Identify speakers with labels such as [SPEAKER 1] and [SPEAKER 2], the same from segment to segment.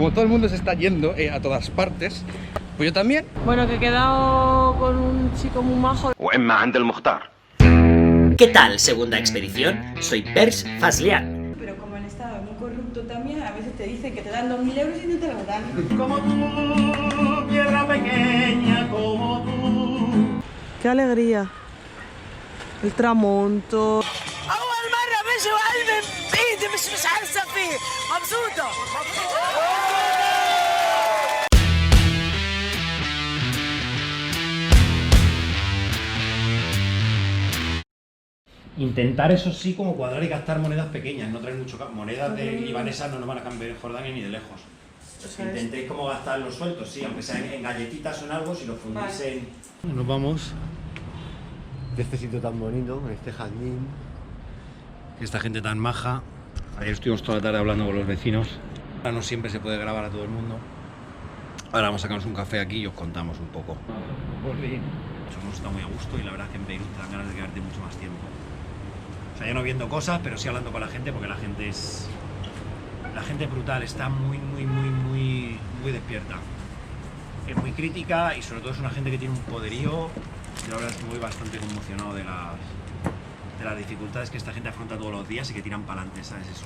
[SPEAKER 1] como todo el mundo se está yendo a todas partes, pues yo también.
[SPEAKER 2] Bueno, que he quedado con un chico muy majo.
[SPEAKER 3] ¿Qué tal, segunda expedición? Soy Pers Faslian.
[SPEAKER 4] Pero como el Estado es muy corrupto también, a veces te dicen que te dan 2.000 euros y no te los dan.
[SPEAKER 5] Como tú, piedra pequeña como tú.
[SPEAKER 2] ¡Qué alegría! El tramonto.
[SPEAKER 6] Intentar, eso sí, como cuadrar y gastar monedas pequeñas, no traer mucho monedas de libanesas, no nos van a cambiar en Jordania ni de lejos. Intentéis como gastar los sueltos, sí, aunque sea en galletitas o en algo, si lo fundís en... Nos vamos de este sitio tan bonito, este jardín. Esta gente tan maja. Ayer estuvimos toda la tarde hablando con los vecinos. Ahora no siempre se puede grabar a todo el mundo. Ahora vamos a sacarnos un café aquí y os contamos un poco. Hemos estado muy a gusto y la verdad es que en Beirut te dan ganas de quedarte mucho más tiempo. O sea, ya no viendo cosas, pero sí hablando con la gente, porque la gente es brutal, está muy despierta. Es muy crítica y sobre todo es una gente que tiene un poderío. Yo la verdad estoy bastante conmocionado de las dificultades que esta gente afronta todos los días y que tiran para adelante, ¿sabes? Es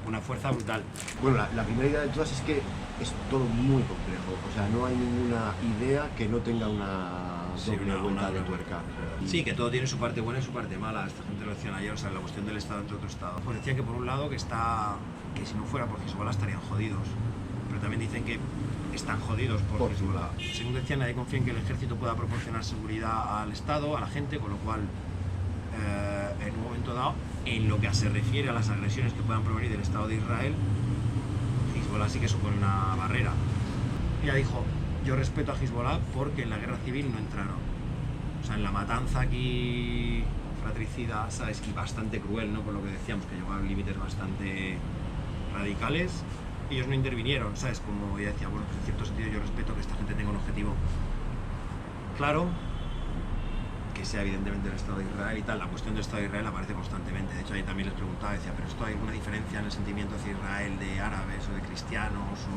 [SPEAKER 6] una fuerza brutal.
[SPEAKER 7] Bueno, la primera idea de todas es que es todo muy complejo, o sea, no hay ninguna idea que no tenga una doble vuelta de tuerca.
[SPEAKER 6] Sí, que todo tiene su parte buena y su parte mala. Esta gente lo decían ayer, o sea, la cuestión del Estado entre otro Estado. Pues decían que por un lado que si no fuera por Hezbollah estarían jodidos, pero también dicen que están jodidos por Hezbollah. Según decían, nadie confía en que el ejército pueda proporcionar seguridad al Estado, a la gente, con lo cual en un momento dado, en lo que se refiere a las agresiones que puedan provenir del Estado de Israel, Hezbollah sí que supone una barrera. Ella dijo, yo respeto a Hezbollah porque en la guerra civil no entraron. O sea, en la matanza aquí fratricida, ¿sabes? Y bastante cruel, ¿no? Por lo que decíamos, que llegó a límites bastante radicales, ellos no intervinieron, ¿sabes? Como ella decía, bueno, pues en cierto sentido yo respeto que esta gente tenga un objetivo claro, que sea evidentemente el Estado de Israel y tal. La cuestión del Estado de Israel aparece constantemente. De hecho, ahí también les preguntaba, decía, ¿pero esto hay alguna diferencia en el sentimiento hacia Israel de árabes o de cristianos o,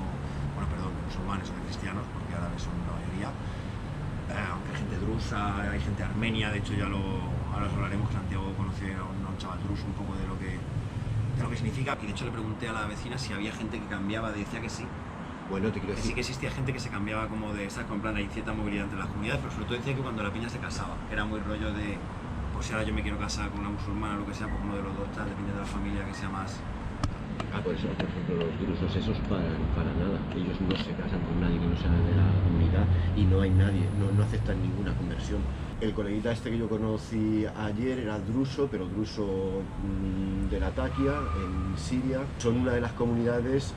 [SPEAKER 6] bueno, perdón, de musulmanes o de cristianos, porque árabes son la mayoría? Aunque hay gente drusa, hay gente armenia, de hecho ahora os hablaremos, que Santiago conocía a un chaval druso un poco de lo que significa, y de hecho le pregunté a la vecina si había gente que cambiaba, decía que sí.
[SPEAKER 7] Bueno, te quiero
[SPEAKER 6] que
[SPEAKER 7] decir...
[SPEAKER 6] sí que existía gente que se cambiaba como de esa, en plan hay cierta movilidad entre las comunidades, pero sobre todo decía que cuando la piña se casaba, que era muy rollo de, pues si ahora yo me quiero casar con una musulmana o lo que sea, pues uno de los dos, tal, depende de la familia que sea más...
[SPEAKER 7] Por eso, por ejemplo, los drusos esos para nada. Ellos no se casan con nadie que no sea de la comunidad y no hay nadie, no aceptan ninguna conversión. El coleguita este que yo conocí ayer era druso, pero druso de Latakia, en Siria. Son una de las comunidades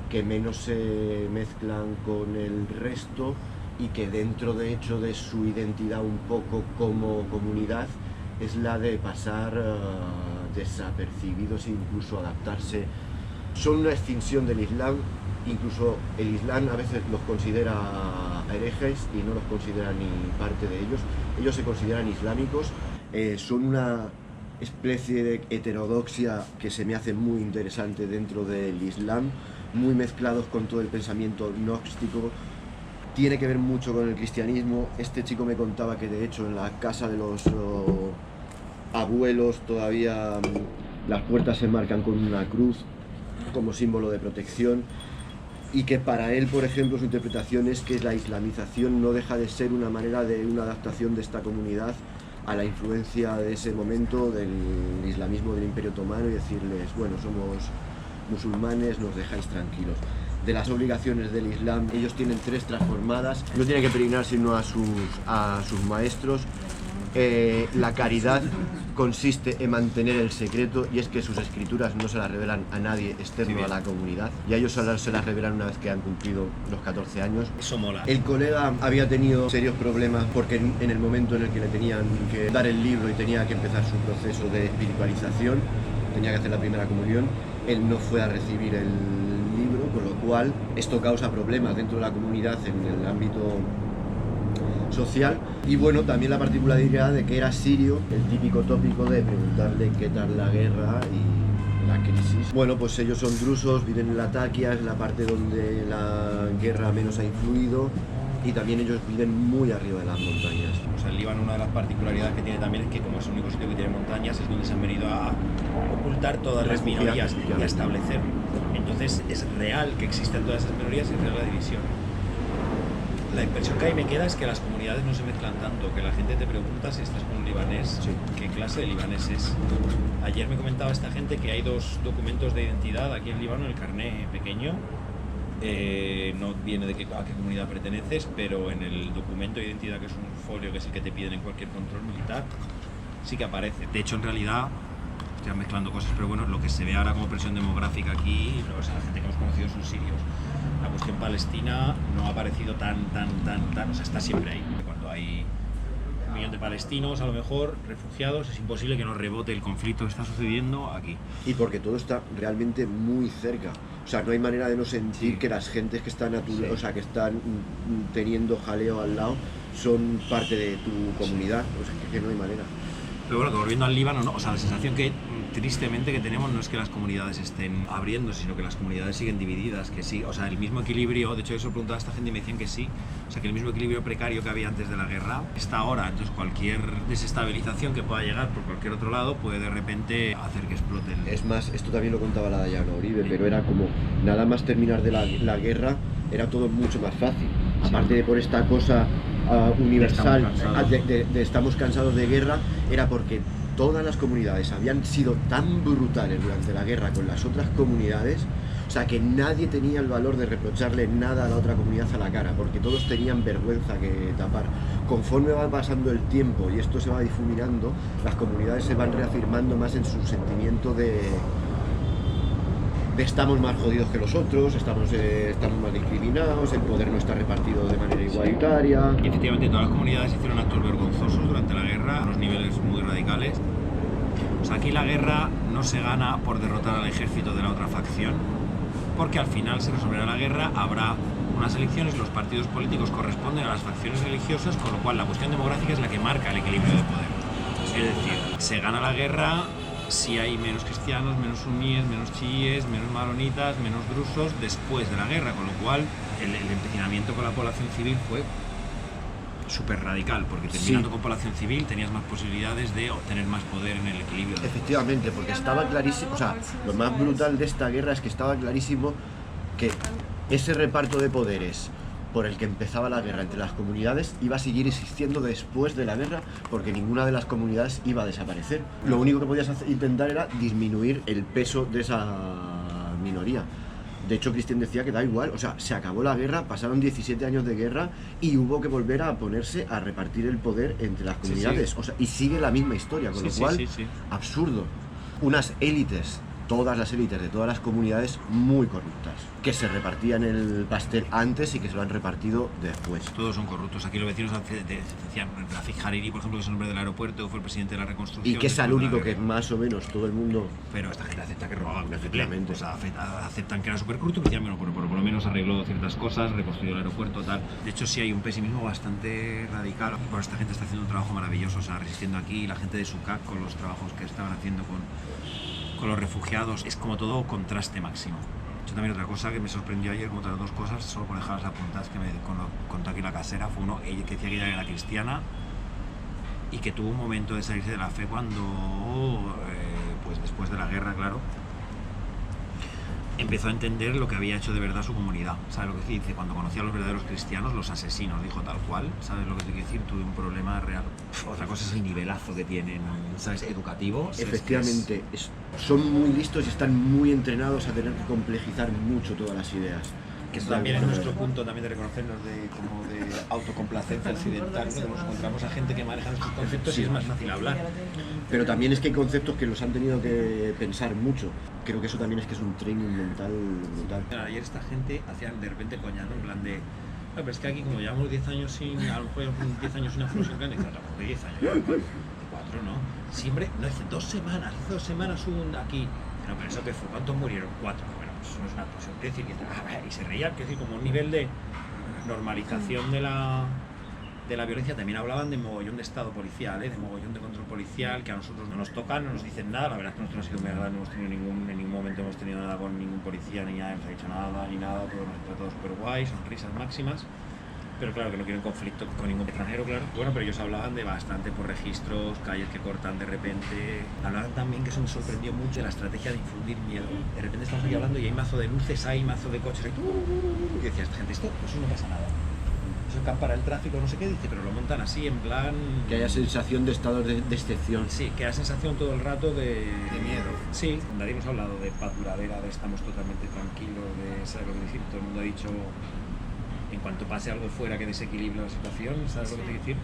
[SPEAKER 7] que menos se mezclan con el resto y que dentro, de hecho, de su identidad un poco como comunidad es la de pasar desapercibidos e incluso adaptarse. Son una extinción del Islam, incluso el Islam a veces los considera herejes y no los considera ni parte de ellos. Ellos se consideran islámicos, son una especie de heterodoxia que se me hace muy interesante dentro del Islam, muy mezclados con todo el pensamiento gnóstico. Tiene que ver mucho con el cristianismo. Este chico me contaba que de hecho en la casa de los abuelos todavía las puertas se marcan con una cruz como símbolo de protección, y que para él, por ejemplo, su interpretación es que la islamización no deja de ser una manera de una adaptación de esta comunidad a la influencia de ese momento del islamismo del Imperio Otomano y decirles, bueno, somos musulmanes, nos dejáis tranquilos. De las obligaciones del Islam, ellos tienen 3 transformadas, no tienen que peregrinar sino a sus maestros. La caridad consiste en mantener el secreto, y es que sus escrituras no se las revelan a nadie externo a la comunidad, y a ellos solo se las revelan una vez que han cumplido los 14 años.
[SPEAKER 6] Eso mola.
[SPEAKER 7] El colega había tenido serios problemas porque en el momento en el que le tenían que dar el libro y tenía que empezar su proceso de espiritualización, tenía que hacer la primera comunión, él no fue a recibir el libro, con lo cual esto causa problemas dentro de la comunidad en el ámbito social. Y bueno, también la particularidad de que era sirio, el típico tópico de preguntarle qué tal la guerra y la crisis. Bueno, pues ellos son drusos, viven en Latakia, es la parte donde la guerra menos ha influido, y también ellos viven muy arriba de las montañas.
[SPEAKER 6] O sea, el Líbano, una de las particularidades que tiene también es que como es el único sitio que tiene montañas, es donde se han venido a ocultar todas las minorías y a establecer. Entonces es real que existen todas esas minorías y es real la división. La impresión que ahí me queda es que las comunidades no se mezclan tanto, que la gente te pregunta si estás con un libanés, qué clase de libanés es. Ayer me comentaba esta gente que hay 2 documentos de identidad aquí en Líbano, el carné pequeño, no viene de a qué comunidad perteneces, pero en el documento de identidad, que es un folio que es el que te piden en cualquier control militar, sí que aparece. De hecho, en realidad, estoy mezclando cosas, pero bueno, lo que se ve ahora como presión demográfica aquí, o sea, la gente que hemos conocido son sirios. La cuestión palestina no ha aparecido tan, o sea, está siempre ahí. Cuando hay 1 millón de palestinos, a lo mejor, refugiados, es imposible que no rebote el conflicto que está sucediendo aquí.
[SPEAKER 7] Y porque todo está realmente muy cerca. O sea, no hay manera de no sentir que las gentes que están o sea, que están teniendo jaleo al lado son parte de tu comunidad. O sea, que no hay manera.
[SPEAKER 6] Pero bueno, que volviendo al Líbano, ¿no? O sea, la sensación que tristemente que tenemos no es que las comunidades estén abriendo, sino que las comunidades siguen divididas, que sí, o sea, el mismo equilibrio, de hecho eso preguntaba a esta gente y me decían que sí, o sea, que el mismo equilibrio precario que había antes de la guerra está ahora, entonces cualquier desestabilización que pueda llegar por cualquier otro lado puede de repente hacer que explote el...
[SPEAKER 7] Es más, esto también lo contaba la Dayana Uribe, pero era como nada más terminar de la guerra, era todo mucho más fácil, aparte de por esta cosa universal de estamos cansados de guerra, era porque todas las comunidades habían sido tan brutales durante la guerra con las otras comunidades, o sea que nadie tenía el valor de reprocharle nada a la otra comunidad a la cara, porque todos tenían vergüenza que tapar. Conforme va pasando el tiempo y esto se va difuminando, las comunidades se van reafirmando más en su sentimiento de estamos más jodidos que los otros, estamos más discriminados, el poder no está repartido de manera igualitaria.
[SPEAKER 6] Y efectivamente todas las comunidades hicieron actos vergonzosos durante la guerra, a unos niveles muy radicales. O sea, aquí la guerra no se gana por derrotar al ejército de la otra facción, porque al final se resolverá la guerra, habrá unas elecciones, los partidos políticos corresponden a las facciones religiosas, con lo cual la cuestión demográfica es la que marca el equilibrio de poder. Es decir, se gana la guerra si hay menos cristianos, menos suníes, menos chiíes, menos maronitas, menos drusos después de la guerra, con lo cual el empecinamiento con la población civil fue súper radical, porque terminando con población civil tenías más posibilidades de obtener más poder en el equilibrio.
[SPEAKER 7] Efectivamente, porque estaba clarísimo, o sea, lo más brutal de esta guerra es que estaba clarísimo que ese reparto de poderes por el que empezaba la guerra entre las comunidades iba a seguir existiendo después de la guerra, porque ninguna de las comunidades iba a desaparecer. Lo único que podías intentar era disminuir el peso de esa minoría. De hecho, Cristian decía que da igual, o sea, se acabó la guerra, pasaron 17 años de guerra y hubo que volver a ponerse a repartir el poder entre las comunidades. Sí, sí. O sea, y sigue la misma historia, con lo cual, absurdo. Unas élites, todas las élites de todas las comunidades muy corruptas, que se repartían el pastel antes y que se lo han repartido después.
[SPEAKER 6] Todos son corruptos. Aquí los vecinos decían, Rafik Hariri, por ejemplo, que es el nombre del aeropuerto, fue el presidente de la reconstrucción.
[SPEAKER 7] Y que es el único que más o menos todo el mundo...
[SPEAKER 6] Pero esta gente acepta que robaban.
[SPEAKER 7] Efectivamente.
[SPEAKER 6] O sea, aceptan que era súper corrupto, decían, bueno, por lo menos arregló ciertas cosas, reconstruyó el aeropuerto, tal. De hecho, sí hay un pesimismo bastante radical. Bueno, esta gente está haciendo un trabajo maravilloso, o sea, resistiendo aquí, la gente de SUCAC con los trabajos que estaban haciendo con los refugiados, es como todo contraste máximo. Yo también otra cosa que me sorprendió ayer, como otras 2 cosas, solo por dejarlas apuntadas, que me contó aquí la casera, fue uno, ella que decía que ella era cristiana y que tuvo un momento de salirse de la fe cuando, pues después de la guerra, claro, empezó a entender lo que había hecho de verdad su comunidad. ¿Sabes lo que dice? Cuando conocía a los verdaderos cristianos, los asesinos, dijo tal cual. ¿Sabes lo que te quiero decir? Tuve un problema real. Otra cosa es el nivelazo que tienen, ¿sabes? Educativo.
[SPEAKER 7] Efectivamente, son muy listos y están muy entrenados a tener que complejizar mucho todas las ideas.
[SPEAKER 6] Que eso también es nuestro punto también de reconocernos como de autocomplacencia occidental, ¿no? Que nos encontramos a gente que maneja estos conceptos y es más fácil hablar.
[SPEAKER 7] Pero también es que hay conceptos que los han tenido que pensar mucho. Creo que eso también es que es un training mental brutal.
[SPEAKER 6] Ayer esta gente hacía de repente coña, ¿no? En plan de... pero es que aquí como llevamos 10 años sin... a lo mejor llevamos 10 años sin una explosión grande, que tampoco de 10 años, 4, ¿no? Siempre, no, hace 2 semanas, hubo un aquí. Pero eso que fue, ¿cuántos murieron? 4. Eso no es una explosión, quiere decir que y se reían, quiere decir como un nivel de normalización de de la violencia también hablaban de mogollón de estado policial, de mogollón de control policial, que a nosotros no nos tocan, no nos dicen nada. La verdad es que nosotros no ha sido muy agradable, no hemos tenido en ningún momento hemos tenido nada con ningún policía, ni nada, hemos dicho nada, ni nada, todo nos ha tratado súper guay, sonrisas máximas. Pero claro, que no quieren conflicto con ningún extranjero, claro. Bueno, pero ellos hablaban de bastante por registros, calles que cortan de repente. Hablaban también, que eso me sorprendió mucho, de la estrategia de infundir miedo. De repente estamos aquí hablando y hay mazo de luces, hay mazo de coches, hay... Y decía esta gente, esto, pues no pasa nada. Eso para el tráfico, no sé qué, dice, pero lo montan así, en plan...
[SPEAKER 7] Que haya sensación de estado de excepción.
[SPEAKER 6] Sí, que haya sensación todo el rato de miedo. Sí, nadie nos ha hablado de paz duradera, de estamos totalmente tranquilos, de ¿sabes lo que decir? Todo el mundo ha dicho... En cuanto pase algo fuera que desequilibre la situación, ¿sabes lo que te quiero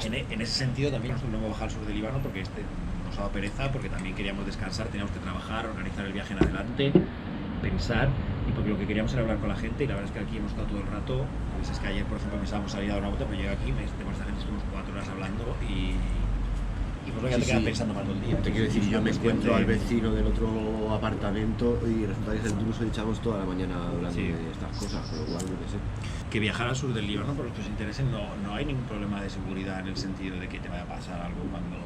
[SPEAKER 6] decir? En ese sentido también nosotros no hemos bajado al sur del Líbano porque nos ha dado pereza, porque también queríamos descansar, teníamos que trabajar, organizar el viaje en adelante, pensar, y porque lo que queríamos era hablar con la gente, y la verdad es que aquí hemos estado todo el rato. Es que ayer, por ejemplo, pensábamos salir a dar una vuelta, pero llegué aquí, con esta gente estuvimos 4 horas hablando y pues ya te quedas pensando más todo el día.
[SPEAKER 7] Te quiero decir, yo me encuentro al vecino del otro apartamento y resulta que es el intruso y echamos toda la mañana hablando de estas cosas, con lo cual, yo qué sé.
[SPEAKER 6] Que viajar al sur del Líbano, por los que os interesen, no hay ningún problema de seguridad en el sentido de que te vaya a pasar algo cuando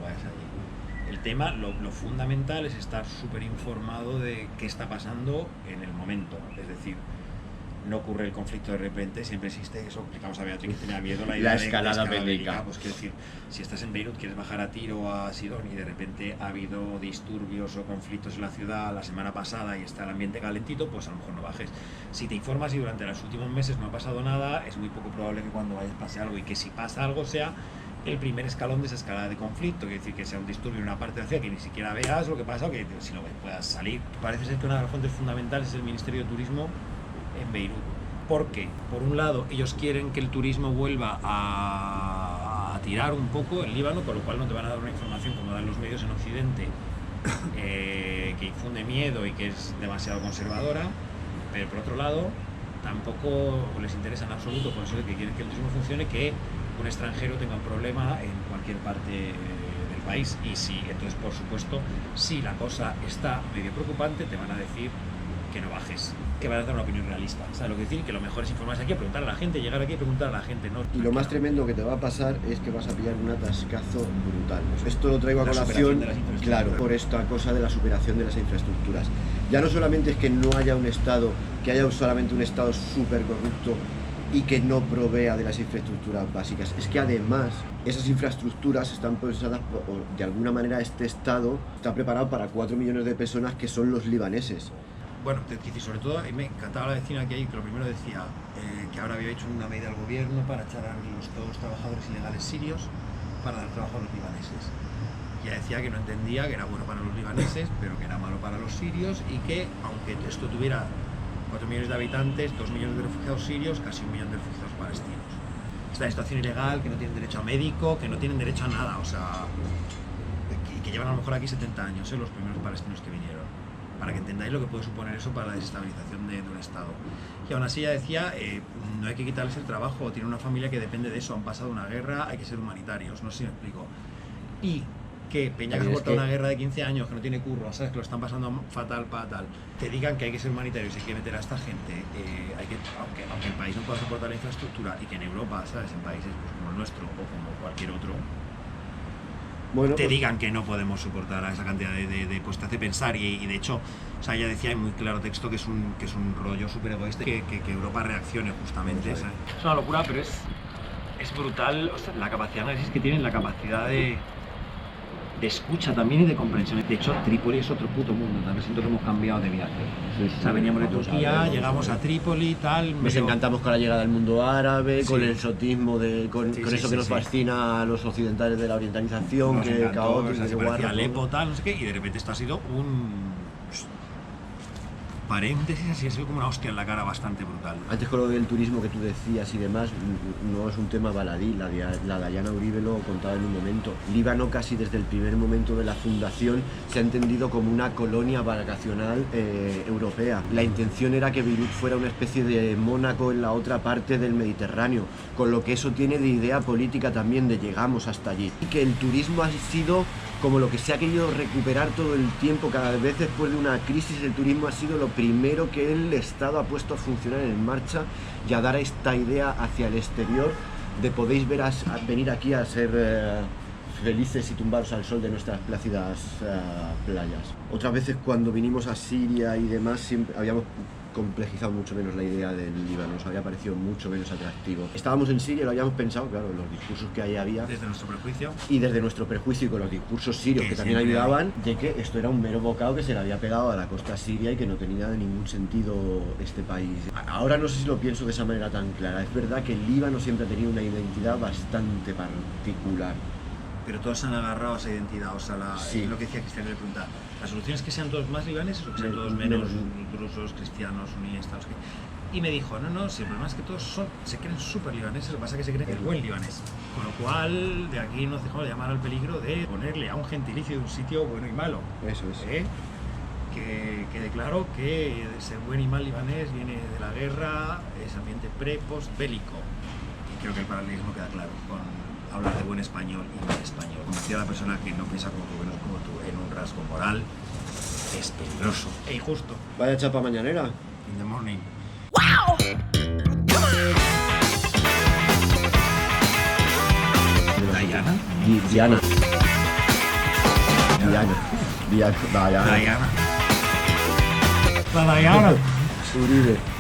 [SPEAKER 6] vayas allí. El tema, lo fundamental es estar súper informado de qué está pasando en el momento, es decir, no ocurre el conflicto de repente, siempre existe eso. Explicamos a Beatriz que tenía miedo la idea de escalada bélica. Pues quiero decir, si estás en Beirut, quieres bajar a Tiro o a Sidón y de repente ha habido disturbios o conflictos en la ciudad la semana pasada y está el ambiente calentito, pues a lo mejor no bajes. Si te informas y durante los últimos meses no ha pasado nada, es muy poco probable que cuando vayas pase algo, y que si pasa algo sea el primer escalón de esa escalada de conflicto, quiere decir que sea un disturbio en una parte de la ciudad que ni siquiera veas lo que pasa, o que si lo ves puedas salir. Parece ser que una de las fuentes fundamentales es el Ministerio de Turismo en Beirut. ¿Por qué? Por un lado, ellos quieren que el turismo vuelva a tirar un poco el Líbano, con lo cual no te van a dar una información como dan los medios en Occidente, que infunde miedo y que es demasiado conservadora, pero por otro lado, tampoco les interesa en absoluto, por eso de que quieren que el turismo funcione, que un extranjero tenga un problema en cualquier parte del país. Y si, entonces, por supuesto, si la cosa está medio preocupante, te van a decir que no bajes, que van a dar una opinión realista. ¿Sabes lo que decir? Que lo mejor es informarse aquí, preguntar a la gente, llegar aquí y preguntar a la gente, ¿no?
[SPEAKER 7] Y lo más tremendo que te va a pasar es que vas a pillar un atascazo brutal. Esto lo traigo a colación, claro, por esta cosa de la superación de las infraestructuras. Ya no solamente es que no haya un Estado, que haya solamente un Estado súper corrupto y que no provea de las infraestructuras básicas, es que además esas infraestructuras están pensadas, o de alguna manera este Estado está preparado para 4 millones de personas que son los libaneses.
[SPEAKER 6] Bueno, sobre todo, me encantaba la vecina que hay, que lo primero decía que ahora había hecho una medida al gobierno para echar a todos los trabajadores ilegales sirios para dar trabajo a los libaneses. Y ella decía que no entendía que era bueno para los libaneses, pero que era malo para los sirios, y que aunque esto tuviera 4 millones de habitantes, 2 millones de refugiados sirios, casi 1 millón de refugiados palestinos. Esta situación ilegal, que no tienen derecho a médico, que no tienen derecho a nada, o sea, que llevan a lo mejor aquí 70 años, los primeros palestinos que vinieron. Para que entendáis lo que puede suponer eso para la desestabilización de un Estado. Y aún así ella decía, no hay que quitarles el trabajo, tiene una familia que depende de eso, han pasado una guerra, hay que ser humanitarios, no sé si me explico. Y que peña que soporta una guerra de 15 años, que no tiene curro, ¿sabes? Que lo están pasando fatal, te digan que hay que ser humanitarios y hay que meter a esta gente, aunque el país no pueda soportar la infraestructura, y que en Europa, ¿sabes? En países pues, como el nuestro o como cualquier otro, bueno, te digan que no podemos soportar a esa cantidad de pues te hace pensar, y de hecho, o sea, ella decía en muy claro texto que es un rollo súper egoísta, que Europa reaccione justamente. ¿Sabes? Es una locura, pero es brutal, o sea, la capacidad de análisis que tienen, la capacidad de escucha también y de comprensión. De hecho, Trípoli es otro puto mundo, también siento que hemos cambiado de viaje. Sí, o sea, veníamos de Turquía, llegamos a Trípoli, tal...
[SPEAKER 7] Nos encantamos con la llegada del mundo árabe, con el exotismo, con eso que nos fascina a los occidentales de la orientalización, nos que caótico,
[SPEAKER 6] que parecía Alepo, tal, no sé qué, y de repente esto ha sido un paréntesis, así ha sido como una hostia en la cara bastante brutal.
[SPEAKER 7] Antes, con lo del turismo que tú decías y demás, no es un tema baladí, la Dayana Uribe lo contaba en un momento. Líbano, casi desde el primer momento de la fundación, se ha entendido como una colonia vacacional europea. La intención era que Beirut fuera una especie de Mónaco en la otra parte del Mediterráneo, con lo que eso tiene de idea política también, de llegamos hasta allí. Y que el turismo ha sido como lo que se ha querido recuperar todo el tiempo, cada vez después de una crisis. El turismo ha sido lo primero que el Estado ha puesto a funcionar en marcha y a dar esta idea hacia el exterior de podéis venir aquí a ser felices y tumbaros al sol de nuestras plácidas playas. Otras veces cuando vinimos a Siria y demás siempre habíamos complejizado mucho menos la idea del Líbano, nos había parecido mucho menos atractivo. Estábamos en Siria y lo habíamos pensado, claro, los discursos que ahí había.
[SPEAKER 6] Desde nuestro prejuicio.
[SPEAKER 7] Y desde nuestro prejuicio y con los discursos sirios que también ayudaban, de que esto era un mero bocado que se le había pegado a la costa siria y que no tenía ningún sentido este país. Ahora no sé si lo pienso de esa manera tan clara. Es verdad que el Líbano siempre ha tenido una identidad bastante particular.
[SPEAKER 6] Pero todos se han agarrado a esa identidad, o sea,
[SPEAKER 7] Sí.
[SPEAKER 6] lo que decía Cristian le pregunta, ¿la solución es que sean todos más libaneses o que sean todos menos drusos, cristianos, suníes, tal? Y me dijo, no, si el problema es que todos se creen súper libaneses, lo que pasa es que se creen el buen libanés. Con lo cual, de aquí nos dejamos de llamar al peligro de ponerle a un gentilicio de un sitio bueno y malo.
[SPEAKER 7] Eso es.
[SPEAKER 6] Que quede claro que ser buen y mal libanés viene de la guerra, es ambiente pre-post bélico. Y creo que el paralelismo queda claro con hablar de buen español y mal español. Convertir a la persona que no piensa como tú, que no es como tú, en un rasgo moral es peligroso e injusto.
[SPEAKER 7] Vaya chapa mañanera.
[SPEAKER 6] In the morning. Diana.
[SPEAKER 7] Diana.
[SPEAKER 6] La Diana.
[SPEAKER 7] Uribe.